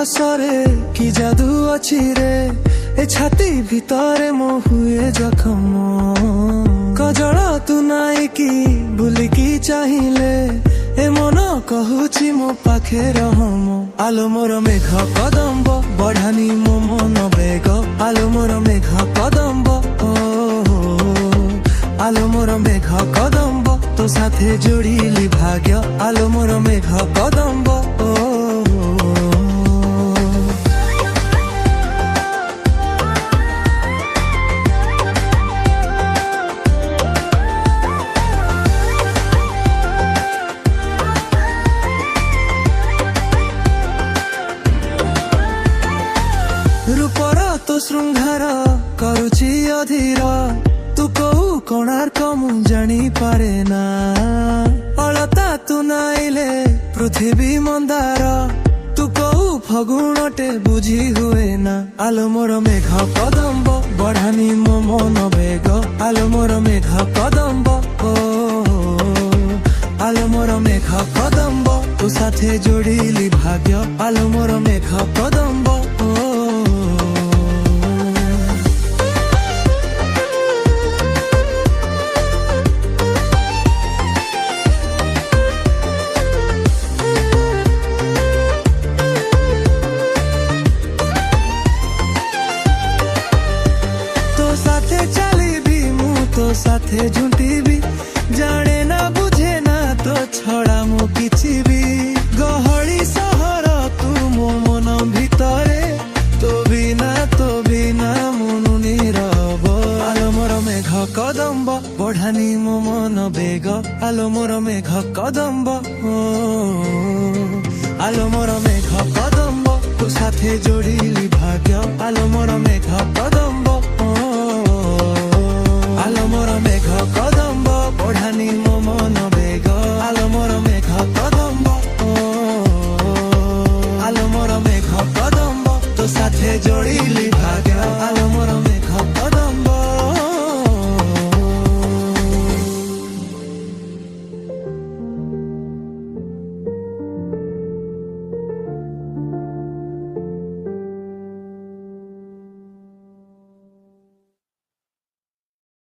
ହସରେ କି ଯାଦୁ ଅଛି ରେ ଏ ଛାତି ଭିତରେ ମୋ ହୁଏ ଜଖମ କଜଳ ତୁ ନାଇଁ କି ବୁଲିକି ଚାହିଁଲେ ଏ ମନ କହୁଛି ମୋ ପାଖେ ରହମ ଆଲୋ ମୋର ମେଘ କଦମ୍ବ ବଢାନି ମୋ ମନ ବେଗ ଆଲୋ ମୋର ମେଘ କଦମ୍ବ আলো মোর মেঘ কদম্ব তো সাথে জড়িলি ভাগ্য আলো মোর মেঘ কদম্ব রূপর তো শৃঙ্গার করুছি অধীর तू कहू कोणार्क मु जानी पारे ना अलता तू नाइले पृथ्वी मंदार तू कहू फगुणटे बुझी हुए ना आलो मोर मेघ कदम्ब बढ़ानी मो मन बेग आलो मोर मेघ कदम्ब आलो मोर मेघ कदम्ब तू साथे जोड़िली भाग्य आलो मोर मेघ कदम्ब साथे झुंटीबी जाने ना बुझे ना तो छड़ा मु किछि भी गहली सहर तू मो मन भितरे तो बिना मनु नीरव आलो मोर मेघ कदम्ब बढ़ानी मो मन बेग आलो मोर मेघ कदम्ब आलो मोर मेघ कदम्ब तू साथे जोड़िली भाग्य आलो